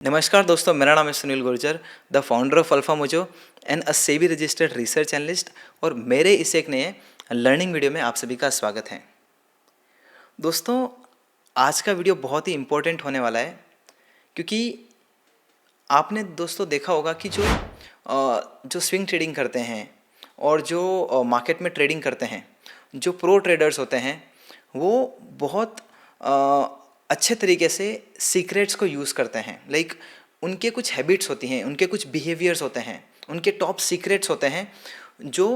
नमस्कार दोस्तों, मेरा नाम है Sunil Gurjar, the founder of alpha mojo and a SEBI registered research analyst. और मेरे इस एक नए लर्निंग वीडियो में आप सभी का स्वागत है। दोस्तों, आज का वीडियो बहुत ही इम्पोर्टेंट होने वाला है, क्योंकि आपने दोस्तों देखा होगा कि जो स्विंग ट्रेडिंग करते हैं और जो मार्केट में ट्रेडिंग करते हैं, जो प्रो ट्रेडर्स होते हैं, वो बहुत अच्छे तरीके से सीक्रेट्स को यूज़ करते हैं। लाइक उनके कुछ हैबिट्स होती हैं, उनके कुछ बिहेवियर्स होते हैं, उनके टॉप सीक्रेट्स होते हैं जो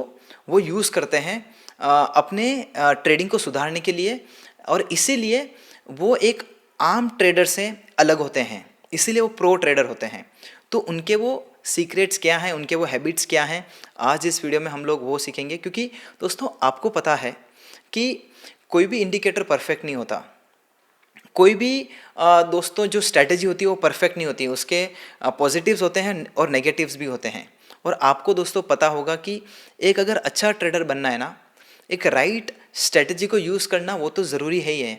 वो यूज़ करते हैं अपने ट्रेडिंग को सुधारने के लिए। और इसीलिए वो एक आम ट्रेडर से अलग होते हैं, इसीलिए वो प्रो ट्रेडर होते हैं। तो उनके वो सीक्रेट्स क्या हैं, उनके वो हैबिट्स क्या हैं, आज इस वीडियो में हम लोग वो सीखेंगे। क्योंकि दोस्तों, आपको पता है कि कोई भी इंडिकेटर परफेक्ट नहीं होता, कोई भी दोस्तों जो स्ट्रैटेजी होती है वो परफेक्ट नहीं होती, उसके पॉजिटिव्स होते हैं और नेगेटिव्स भी होते हैं। और आपको दोस्तों पता होगा कि एक अगर अच्छा ट्रेडर बनना है ना, एक राइट स्ट्रैटेजी को यूज़ करना वो तो ज़रूरी है ही है,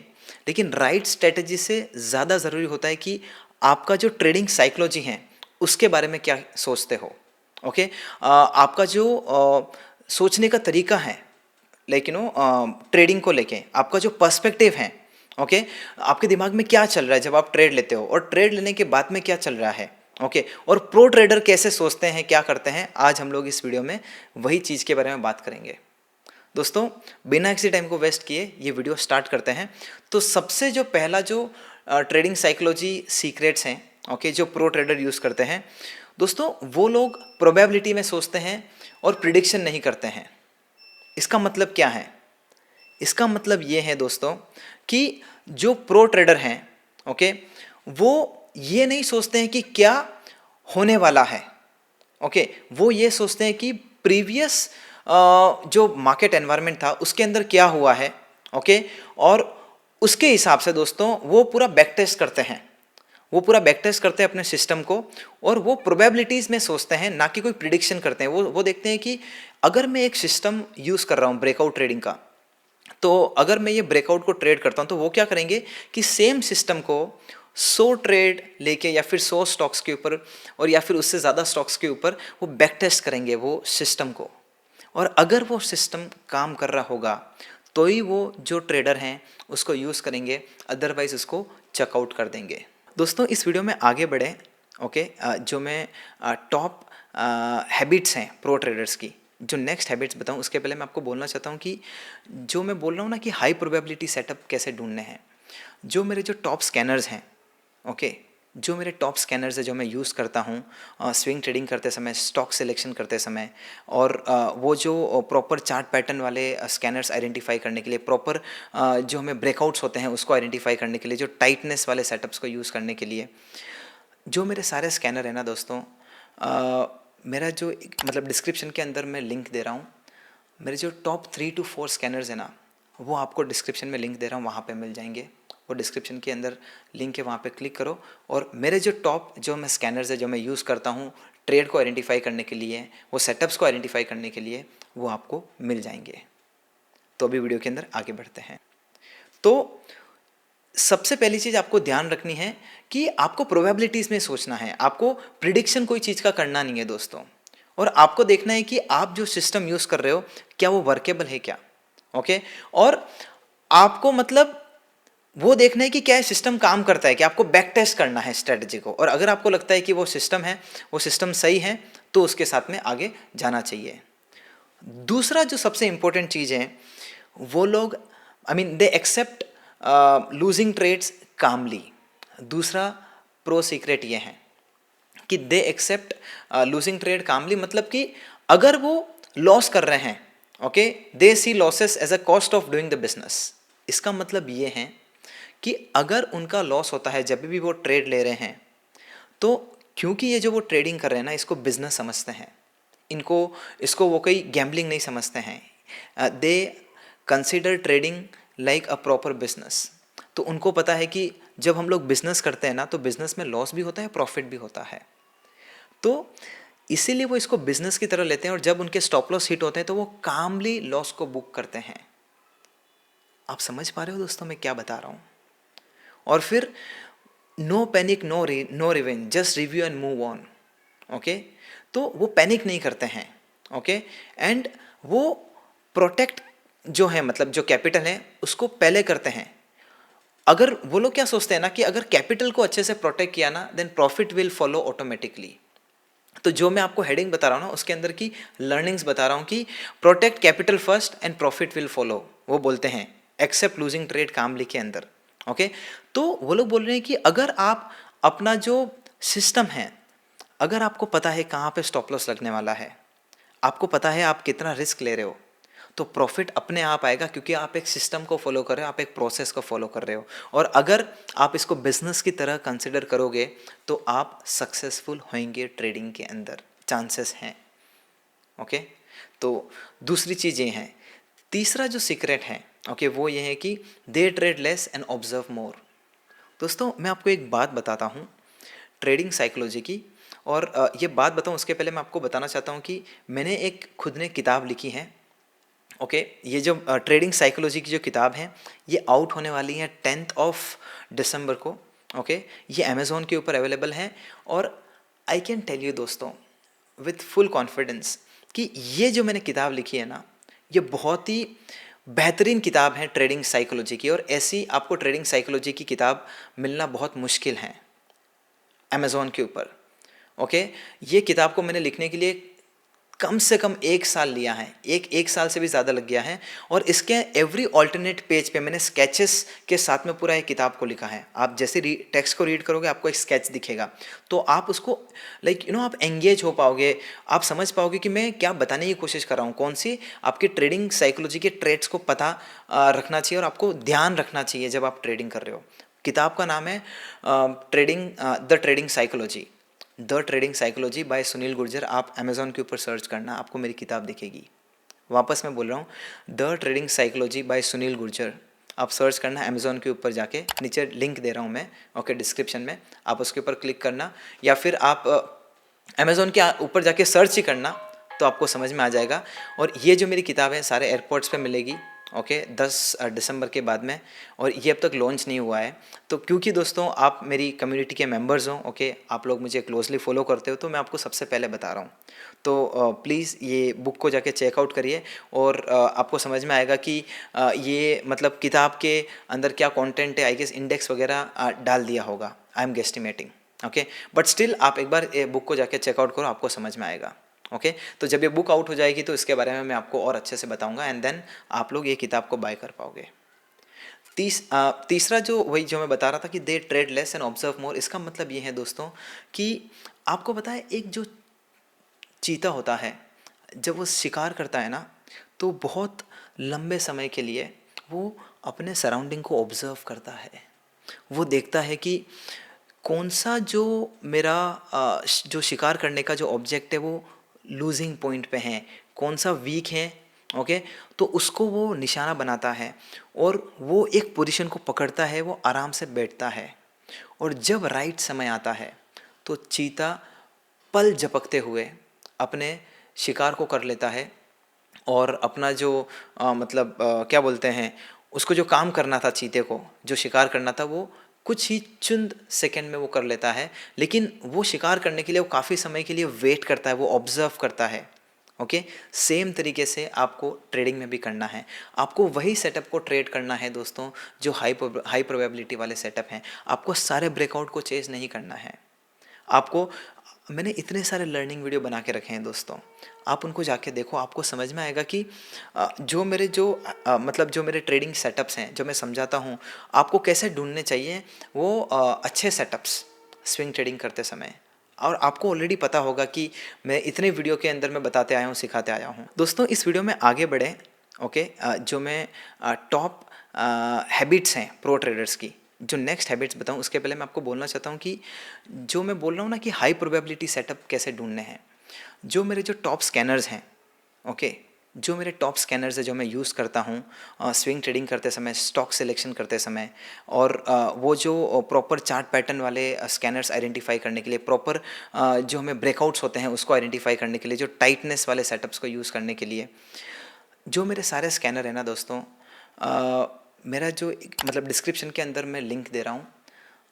लेकिन राइट स्ट्रैटेजी से ज़्यादा ज़रूरी होता है कि आपका जो ट्रेडिंग साइकोलॉजी है उसके बारे में क्या सोचते हो। ओके, आपका जो सोचने का तरीका है, लाइक ट्रेडिंग को लेके आपका जो पर्सपेक्टिव है, ओके, आपके दिमाग में क्या चल रहा है जब आप ट्रेड लेते हो और ट्रेड लेने के बाद में क्या चल रहा है। ओके, और प्रो ट्रेडर कैसे सोचते हैं, क्या करते हैं, आज हम लोग इस वीडियो में वही चीज़ के बारे में बात करेंगे। दोस्तों, बिना किसी टाइम को वेस्ट किए ये वीडियो स्टार्ट करते हैं। तो सबसे जो पहला जो ट्रेडिंग साइकोलॉजी सीक्रेट्स हैं, ओके, जो प्रो ट्रेडर यूज़ करते हैं दोस्तों, वो लोग प्रोबेबिलिटी में सोचते हैं और प्रिडिक्शन नहीं करते हैं। इसका मतलब क्या है? इसका मतलब ये है दोस्तों कि जो प्रो ट्रेडर हैं, ओके, वो ये नहीं सोचते हैं कि क्या होने वाला है। ओके, वो ये सोचते हैं कि प्रीवियस जो मार्केट एनवायरनमेंट था उसके अंदर क्या हुआ है। ओके, और उसके हिसाब से दोस्तों वो पूरा बैक टेस्ट करते हैं, वो पूरा बैक टेस्ट करते हैं अपने सिस्टम को, और वो प्रोबेबिलिटीज़ में सोचते हैं, ना कि कोई प्रिडिक्शन करते हैं। वो देखते हैं कि अगर मैं एक सिस्टम यूज़ कर रहा हूँ ब्रेकआउट ट्रेडिंग का, तो अगर मैं ये ब्रेकआउट को ट्रेड करता हूँ तो वो क्या करेंगे कि सेम सिस्टम को 100 ट्रेड लेके या फिर 100 स्टॉक्स के ऊपर और या फिर उससे ज़्यादा स्टॉक्स के ऊपर वो बैक टेस्ट करेंगे वो सिस्टम को। और अगर वो सिस्टम काम कर रहा होगा तो ही वो जो ट्रेडर हैं उसको यूज़ करेंगे, अदरवाइज उसको चेकआउट कर देंगे। दोस्तों, इस वीडियो में आगे बढ़े, ओके, जो मैं टॉप हैबिट्स हैं प्रो ट्रेडर्स की, जो नेक्स्ट हैबिट्स बताऊं उसके पहले मैं आपको बोलना चाहता हूं कि जो मैं बोल रहा हूं ना कि हाई प्रोबेबिलिटी सेटअप कैसे ढूंढने हैं, जो मेरे जो टॉप स्कैनर्स हैं, ओके, जो मेरे टॉप स्कैनर्स है जो मैं यूज़ करता हूँ स्विंग ट्रेडिंग करते समय, स्टॉक सिलेक्शन करते समय, और वो जो प्रॉपर चार्ट पैटर्न वाले स्कैनर्स आइडेंटिफाई करने के लिए, प्रॉपर जो हमें ब्रेकआउट्स होते हैं उसको आइडेंटिफाई करने के लिए, जो टाइटनेस वाले सेटअप्स को यूज़ करने के लिए, जो मेरे सारे स्कैनर है ना दोस्तों, मेरा जो मतलब डिस्क्रिप्शन के अंदर मैं लिंक दे रहा हूँ, मेरे जो टॉप 3 to 4 स्कैनर्स है ना, वो आपको डिस्क्रिप्शन में लिंक दे रहा हूँ, वहाँ पे मिल जाएंगे। वो डिस्क्रिप्शन के अंदर लिंक है, वहाँ पे क्लिक करो और मेरे जो टॉप जो मैं स्कैनर्स है जो मैं यूज़ करता हूँ ट्रेड को आइडेंटिफाई करने के लिए, वो सेटअप्स को आइडेंटिफाई करने के लिए, वो आपको मिल जाएंगे। तो अभी वीडियो के अंदर आगे बढ़ते हैं। तो सबसे पहली चीज़ आपको ध्यान रखनी है कि आपको प्रोबेबिलिटीज़ में सोचना है, आपको प्रिडिक्शन कोई चीज़ का करना नहीं है दोस्तों। और आपको देखना है कि आप जो सिस्टम यूज़ कर रहे हो क्या वो वर्केबल है क्या। ओके, और आपको मतलब वो देखना है कि क्या सिस्टम काम करता है, कि आपको बैक टेस्ट करना है स्ट्रेटजी को, और अगर आपको लगता है कि वो सिस्टम है, वो सिस्टम सही है, तो उसके साथ में आगे जाना चाहिए। दूसरा जो सबसे इंपॉर्टेंट चीज़ है, वो लोग I mean they accept losing trades calmly. दूसरा प्रो सीक्रेट ये है कि they accept losing trade calmly, मतलब कि अगर वो लॉस कर रहे हैं, okay, they see losses as a cost of doing the business. इसका मतलब ये है कि अगर उनका लॉस होता है जब भी वो ट्रेड ले रहे हैं, तो क्योंकि ये जो वो ट्रेडिंग कर रहे हैं ना, इसको बिजनेस समझते हैं, इनको इसको वो कोई गैम्बलिंग नहीं समझते हैं। They consider trading like a proper business. तो उनको पता है कि जब हम लोग बिजनेस करते हैं ना, तो बिजनेस में लॉस भी होता है, प्रॉफिट भी होता है। तो इसीलिए वो इसको बिजनेस की तरह लेते हैं, और जब उनके स्टॉप लॉस हिट होते हैं तो वो कामली लॉस को बुक करते हैं। आप समझ पा रहे हो दोस्तों मैं क्या बता रहा हूँ? और फिर no panic, no revenge, just review and move on. Okay, तो वो पैनिक नहीं करते हैं। ओके, एंड वो प्रोटेक्ट जो है, मतलब जो कैपिटल है उसको पहले करते हैं। अगर वो लोग क्या सोचते हैं ना कि अगर कैपिटल को अच्छे से प्रोटेक्ट किया ना, then profit will follow automatically. तो जो मैं आपको हेडिंग बता रहा हूँ ना, उसके अंदर की लर्निंग्स बता रहा हूँ कि protect capital first and profit will follow, वो बोलते हैं एक्सेप्ट लूजिंग ट्रेड कामली के अंदर। ओके, तो वो लोग बोल रहे हैं कि अगर आप अपना जो सिस्टम है, अगर आपको पता है कहाँ पे स्टॉप लॉस लगने वाला है, आपको पता है आप कितना रिस्क ले रहे हो, तो प्रॉफिट अपने आप आएगा, क्योंकि आप एक सिस्टम को फॉलो कर रहे हो, आप एक प्रोसेस को फॉलो कर रहे हो। और अगर आप इसको बिजनेस की तरह कंसिडर करोगे तो आप सक्सेसफुल होंगे ट्रेडिंग के अंदर, चांसेस हैं। ओके, तो दूसरी चीज़ ये है। तीसरा जो सीक्रेट है, ओके, वो ये है कि they trade less and observe more. दोस्तों, मैं आपको एक बात बताता हूँ ट्रेडिंग साइकोलॉजी की। और ये बात बताऊँ उसके पहले मैं आपको बताना चाहता हूँ कि मैंने एक खुद ने किताब लिखी है। ओके, ये जो ट्रेडिंग साइकोलॉजी की जो किताब है, ये आउट होने वाली है 10 दिसंबर को। ओके, ये अमेज़ॉन के ऊपर अवेलेबल है। और आई कैन टेल यू दोस्तों विथ फुल कॉन्फिडेंस कि ये जो मैंने किताब लिखी है ना, ये बहुत ही बेहतरीन किताब है ट्रेडिंग साइकोलॉजी की। और ऐसी आपको ट्रेडिंग साइकोलॉजी की किताब मिलना बहुत मुश्किल है अमेज़ॉन के ऊपर। ओके, ये किताब को मैंने लिखने के लिए कम से कम 1 साल लिया है, एक साल से भी ज़्यादा लग गया है। और इसके एवरी ऑल्टरनेट पेज पे मैंने स्केचेस के साथ में पूरा एक किताब को लिखा है। आप जैसे टेक्स्ट को रीड करोगे, आपको एक स्केच दिखेगा, तो आप उसको आप एंगेज हो पाओगे, आप समझ पाओगे कि मैं क्या बताने की कोशिश कर रहा हूँ, कौन सी आपकी ट्रेडिंग साइकोलॉजी के ट्रेड्स को पता रखना चाहिए और आपको ध्यान रखना चाहिए जब आप ट्रेडिंग कर रहे हो। किताब का नाम है the trading psychology, the trading psychology by Sunil Gurjar. आप अमेज़ॉन के ऊपर सर्च करना, आपको मेरी किताब दिखेगी। वापस मैं बोल रहा हूँ, the trading psychology by Sunil Gurjar. आप सर्च करना अमेज़ॉन के ऊपर जाके, नीचे लिंक दे रहा हूँ मैं, ओके, डिस्क्रिप्शन में, आप उसके ऊपर क्लिक करना, या फिर आप अमेज़ॉन के ऊपर जाके सर्च ही करना, तो आपको समझ में आ जाएगा। और ये जो मेरी किताब है सारे एयरपोर्ट्स पे मिलेगी, ओके, 10 दिसंबर के बाद में। और ये अब तक लॉन्च नहीं हुआ है। तो क्योंकि दोस्तों आप मेरी कम्युनिटी के मेंबर्स हो, ओके, आप लोग मुझे क्लोजली फॉलो करते हो, तो मैं आपको सबसे पहले बता रहा हूँ। तो प्लीज़ ये बुक को जाके चेकआउट करिए, और आपको समझ में आएगा कि ये मतलब किताब के अंदर क्या कंटेंट है। आई गेस इंडेक्स वगैरह डाल दिया होगा, I am guesstimating. Okay, but still आप एक बार बुक को जाके चेकआउट करो, आपको समझ में आएगा। ओके, तो जब ये बुक आउट हो जाएगी तो इसके बारे में मैं आपको और अच्छे से बताऊंगा, एंड देन आप लोग ये किताब को बाय कर पाओगे। तीसरा जो वही जो मैं बता रहा था कि they trade less and observe more, इसका मतलब ये है दोस्तों कि आपको पता है एक जो चीता होता है, जब वो शिकार करता है ना, तो बहुत लंबे समय के लिए वो अपने सराउंडिंग को ऑब्जर्व करता है। वो देखता है कि कौन सा जो मेरा जो शिकार करने का जो ऑब्जेक्ट है वो लूजिंग पॉइंट पे है, कौन सा वीक है। ओके, तो उसको वो निशाना बनाता है, और वो एक पोजीशन को पकड़ता है, वो आराम से बैठता है। और जब राइट समय आता है तो चीता पल झपकते हुए अपने शिकार को कर लेता है, और अपना जो क्या बोलते हैं, उसको जो काम करना था, चीते को जो शिकार करना था, वो कुछ ही चुंद सेकंड में वो कर लेता है। लेकिन वो शिकार करने के लिए वो काफ़ी समय के लिए वेट करता है, वो ऑब्जर्व करता है। ओके, सेम तरीके से आपको ट्रेडिंग में भी करना है। आपको वही सेटअप को ट्रेड करना है दोस्तों, जो हाई प्रोबेबिलिटी वाले सेटअप हैं। आपको सारे ब्रेकआउट को चेज नहीं करना है। आपको मैंने इतने सारे लर्निंग वीडियो बना के रखे हैं दोस्तों, आप उनको जाके देखो, आपको समझ में आएगा कि जो मेरे ट्रेडिंग सेटअप्स हैं, जो मैं समझाता हूँ आपको कैसे ढूंढने चाहिए, वो अच्छे सेटअप्स स्विंग ट्रेडिंग करते समय। और आपको ऑलरेडी पता होगा कि मैं इतने वीडियो के अंदर मैं बताते आया हूँ, सिखाते आया हूँ। दोस्तों, इस वीडियो में आगे बढ़े, ओके, जो मैं टॉप हैबिट्स हैं प्रो ट्रेडर्स की, जो नेक्स्ट हैबिट्स बताऊं उसके पहले मैं आपको बोलना चाहता हूं कि जो मैं बोल रहा हूं ना कि हाई प्रोबेबिलिटी सेटअप कैसे ढूंढने हैं, जो मेरे जो टॉप स्कैनर्स हैं, ओके, जो मेरे टॉप स्कैनर्स है जो मैं यूज़ करता हूँ स्विंग ट्रेडिंग करते समय, स्टॉक सिलेक्शन करते समय, और वो जो प्रॉपर चार्ट पैटर्न वाले स्कैनर्स आइडेंटिफाई करने के लिए, प्रॉपर जो हमें ब्रेकआउट्स होते हैं उसको आइडेंटिफाई करने के लिए, जो टाइटनेस वाले सेटअप्स को यूज़ करने के लिए, जो मेरे सारे स्कैनर है ना दोस्तों, मेरा जो मतलब डिस्क्रिप्शन के अंदर मैं लिंक दे रहा हूँ,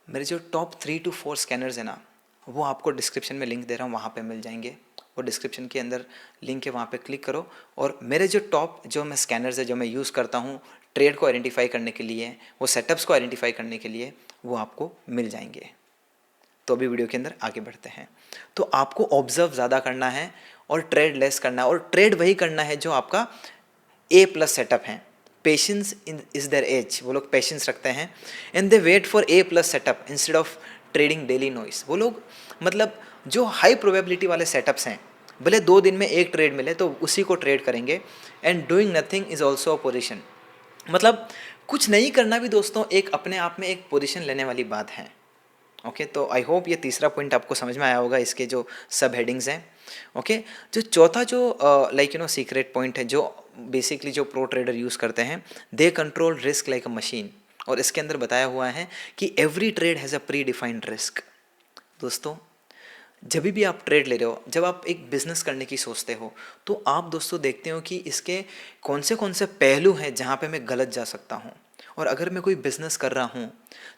मेरे जो टॉप 3 to 4 स्कैनर्स हैं ना, वो आपको डिस्क्रिप्शन में लिंक दे रहा हूँ, वहाँ पे मिल जाएंगे। वो डिस्क्रिप्शन के अंदर लिंक है, वहाँ पे क्लिक करो और मेरे जो टॉप जो मैं स्कैनर्स है जो मैं यूज़ करता हूँ ट्रेड को आइडेंटिफाई करने के लिए, वो सेटअप्स को आइडेंटिफाई करने के लिए, वो आपको मिल जाएंगे। तो अभी वीडियो के अंदर आगे बढ़ते हैं। तो आपको ऑब्जर्व ज़्यादा करना है और ट्रेड लेस करना है, और ट्रेड वही करना है जो आपका A+ सेटअप है। Patience in is their edge, वो लोग पेशेंस रखते हैं and they wait for A+ setup instead of trading daily noise. वो लोग मतलब जो हाई प्रोबेबिलिटी वाले सेटअप्स हैं, भले 2 दिन में एक ट्रेड मिले तो उसी को ट्रेड करेंगे। And doing nothing is also a position, मतलब कुछ नहीं करना भी दोस्तों एक अपने आप में एक पोजीशन लेने वाली बात है। ओके, तो आई होप ये तीसरा पॉइंट आपको समझ में आया होगा, इसके जो सब हेडिंग्स हैं। ओके, जो चौथा जो सीक्रेट पॉइंट है जो बेसिकली जो प्रो ट्रेडर यूज़ करते हैं, they control risk like a machine. और इसके अंदर बताया हुआ है कि every trade has a pre defined risk. दोस्तों, जब भी आप ट्रेड ले रहे हो, जब आप एक बिज़नेस करने की सोचते हो, तो आप दोस्तों देखते हो कि इसके कौन से पहलू हैं जहाँ पे मैं गलत जा सकता हूँ। और अगर मैं कोई बिज़नेस कर रहा हूँ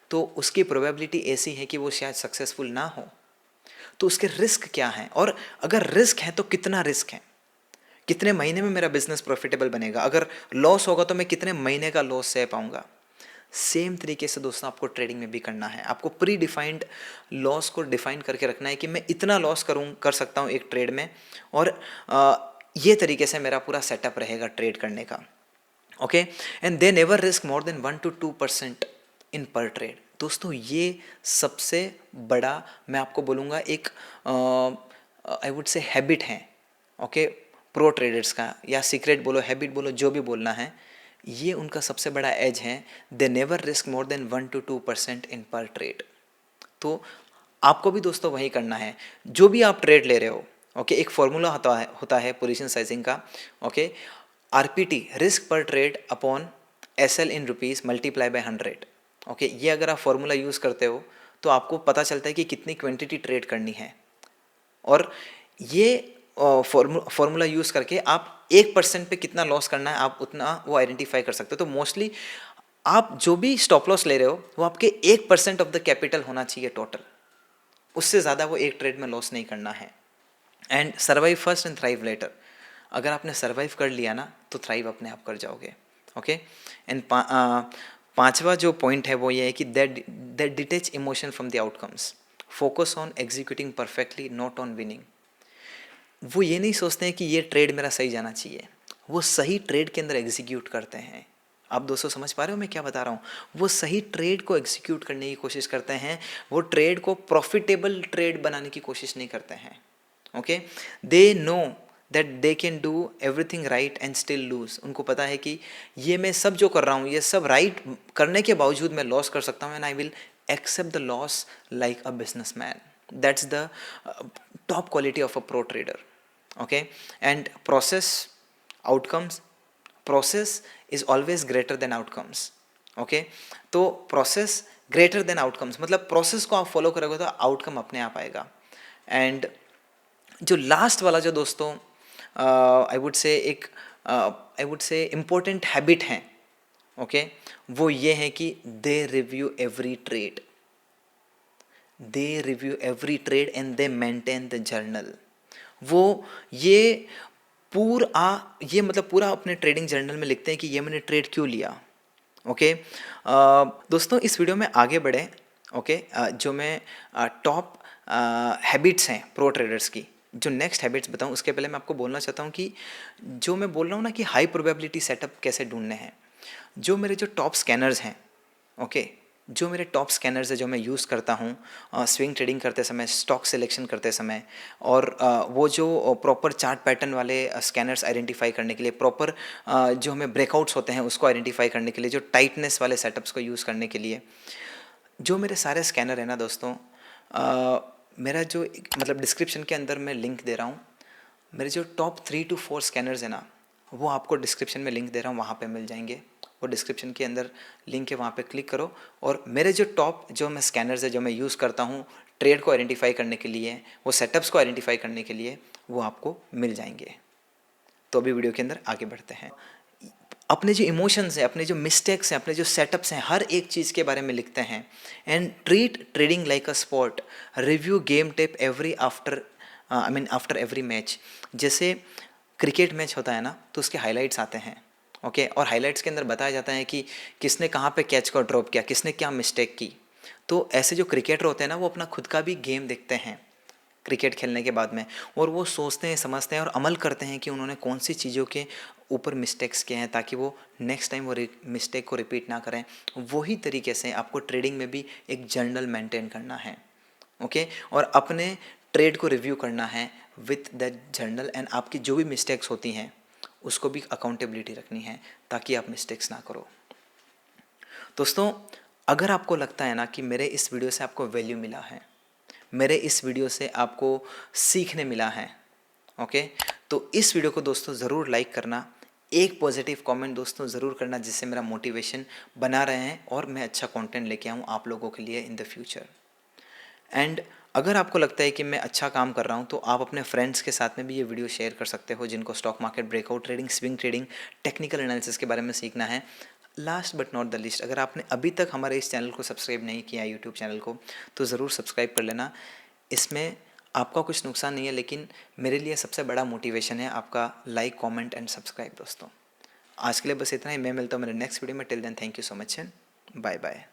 तो उसकी प्रोबेबिलिटी ऐसी है कि वो शायद सक्सेसफुल ना हो, तो उसके रिस्क क्या हैं, और अगर रिस्क है तो कितना रिस्क है, कितने महीने में मेरा बिजनेस प्रॉफिटेबल बनेगा, अगर लॉस होगा तो मैं कितने महीने का लॉस सह पाऊंगा। सेम तरीके से दोस्तों आपको ट्रेडिंग में भी करना है। आपको प्री डिफाइंड लॉस को डिफाइन करके रखना है कि मैं इतना लॉस कर सकता हूँ एक ट्रेड में, और ये तरीके से मेरा पूरा सेटअप रहेगा ट्रेड करने का। Okay, and they never risk more than 1 to 2% इन पर ट्रेड। दोस्तों, ये सबसे बड़ा मैं आपको बोलूँगा एक आई वुड से हैबिट है। ओके, प्रो ट्रेडर्स का, या सीक्रेट बोलो, हैबिट बोलो, जो भी बोलना है, ये उनका सबसे बड़ा एज है। They never risk more than 1 to 2% इन पर ट्रेड। तो आपको भी दोस्तों वही करना है जो भी आप ट्रेड ले रहे हो। ओके, एक फॉर्मूला होता है पोजीशन साइजिंग का। ओके, RPT, रिस्क पर trade upon SL in rupees multiply by 100। Okay, ये अगर आप फॉर्मूला यूज़ करते हो तो आपको पता चलता है कि कितनी क्वांटिटी ट्रेड करनी है, और ये फॉर्मूला यूज़ करके आप 1% पे कितना लॉस करना है आप उतना वो आइडेंटिफाई कर सकते हो। तो मोस्टली आप जो भी स्टॉप लॉस ले रहे हो वो आपके 1% ऑफ द कैपिटल होना चाहिए टोटल, उससे ज़्यादा वो एक ट्रेड में लॉस नहीं करना है। And survive first and thrive later, अगर आपने सर्वाइव कर लिया ना तो थ्राइव अपने आप कर जाओगे। ओके, एंड पांचवा जो पॉइंट है वो ये है कि that detach emotion from the outcomes, focus on executing perfectly not on winning. वो ये नहीं सोचते हैं कि ये ट्रेड मेरा सही जाना चाहिए, वो सही ट्रेड के अंदर एग्जीक्यूट करते हैं। आप दोस्तों समझ पा रहे हो मैं क्या बता रहा हूँ? वो सही ट्रेड को एग्जीक्यूट करने की कोशिश करते हैं, वो ट्रेड को प्रॉफिटेबल ट्रेड बनाने की कोशिश नहीं करते हैं। Okay, they know that they can do everything right and still lose. उनको पता है कि ये मैं सब जो कर रहा हूँ ये सब राइट करने के बावजूद मैं लॉस कर सकता हूँ, and I will accept the loss like a business man. That's the top quality of a pro trader. Okay, and process is always greater than outcomes. Okay, तो process greater than outcomes मतलब process को आप follow करोगे तो outcome अपने आप आएगा। And जो लास्ट वाला जो दोस्तों I would say important habit है, ओके, वो ये है कि they review every trade, and they maintain the journal. वो ये ये मतलब पूरा अपने ट्रेडिंग जर्नल में लिखते हैं कि ये मैंने ट्रेड क्यों लिया। ओके, दोस्तों इस वीडियो में आगे बढ़े। ओके, जो मैं टॉप हैबिट्स हैं प्रो ट्रेडर्स की, जो नेक्स्ट हैबिट्स बताऊं उसके पहले मैं आपको बोलना चाहता हूं कि जो मैं बोल रहा हूं ना कि हाई प्रोबेबिलिटी सेटअप कैसे ढूंढने हैं, जो मेरे जो टॉप स्कैनर्स हैं, ओके, जो मेरे टॉप स्कैनर्स है जो मैं यूज़ करता हूँ स्विंग ट्रेडिंग करते समय, स्टॉक सिलेक्शन करते समय, और वो जो प्रॉपर चार्ट पैटर्न वाले स्कैनर्स आइडेंटिफाई करने के लिए, प्रॉपर जो हमें ब्रेकआउट्स होते हैं उसको आइडेंटिफाई करने के लिए, जो टाइटनेस वाले सेटअप्स को यूज़ करने के लिए, जो मेरे सारे स्कैनर है ना दोस्तों, मेरा जो मतलब डिस्क्रिप्शन के अंदर मैं लिंक दे रहा हूँ, मेरे जो टॉप 3 to 4 स्कैनर्स है ना, वो आपको डिस्क्रिप्शन में लिंक दे रहा हूँ, वहाँ पे मिल जाएंगे। वो डिस्क्रिप्शन के अंदर लिंक है, वहाँ पे क्लिक करो, और मेरे जो टॉप जो मैं स्कैनर्स है जो मैं यूज़ करता हूँ ट्रेड को आइडेंटिफाई करने के लिए, वो सेटअप्स को आइडेंटिफाई करने के लिए, वो आपको मिल जाएंगे। तो अभी वीडियो के अंदर आगे बढ़ते हैं। अपने जो इमोशंस हैं, अपने जो मिस्टेक्स हैं, अपने जो सेटअप्स हैं, हर एक चीज़ के बारे में लिखते हैं। And treat trading like a sport, review game tape every after after every match. जैसे क्रिकेट मैच होता है ना, तो उसके हाइलाइट्स आते हैं, ओके और हाइलाइट्स के अंदर बताया जाता है कि किसने कहाँ पे कैच को ड्रॉप किया, किसने क्या मिस्टेक की। तो ऐसे जो क्रिकेटर होते हैं ना, वो अपना खुद का भी गेम देखते हैं क्रिकेट खेलने के बाद में, और वो सोचते हैं, समझते हैं और अमल करते हैं कि उन्होंने कौन सी चीज़ों के ऊपर मिस्टेक्स किए हैं, ताकि वो नेक्स्ट टाइम वो मिस्टेक को रिपीट ना करें। वही तरीके से आपको ट्रेडिंग में भी एक जर्नल मेंटेन करना है, ओके और अपने ट्रेड को रिव्यू करना है विथ दैट जर्नल। एंड आपकी जो भी मिस्टेक्स होती हैं उसको भी अकाउंटेबिलिटी रखनी है, ताकि आप मिस्टेक्स ना करो। दोस्तों, अगर आपको लगता है ना कि मेरे इस वीडियो से आपको वैल्यू मिला है, मेरे इस वीडियो से आपको सीखने मिला है, ओके तो इस वीडियो को दोस्तों ज़रूर लाइक करना, एक पॉजिटिव कमेंट दोस्तों ज़रूर करना, जिससे मेरा मोटिवेशन बना रहे हैं और मैं अच्छा कंटेंट लेके आऊँ आप लोगों के लिए इन द फ्यूचर। एंड अगर आपको लगता है कि मैं अच्छा काम कर रहा हूँ, तो आप अपने फ्रेंड्स के साथ में भी ये वीडियो शेयर कर सकते हो, जिनको stock market breakout trading, swing trading, technical analysis के बारे में सीखना है। Last but not the list, अगर आपने अभी तक हमारे इस चैनल को सब्सक्राइब नहीं किया यूट्यूब चैनल को, तो ज़रूर सब्सक्राइब कर लेना। इसमें आपका कुछ नुकसान नहीं है, लेकिन मेरे लिए सबसे बड़ा मोटिवेशन है आपका लाइक, कमेंट एंड सब्सक्राइब। दोस्तों, आज के लिए बस इतना ही। मैं मिलता हूँ मेरे नेक्स्ट वीडियो में। Till then, thank you so much and bye bye.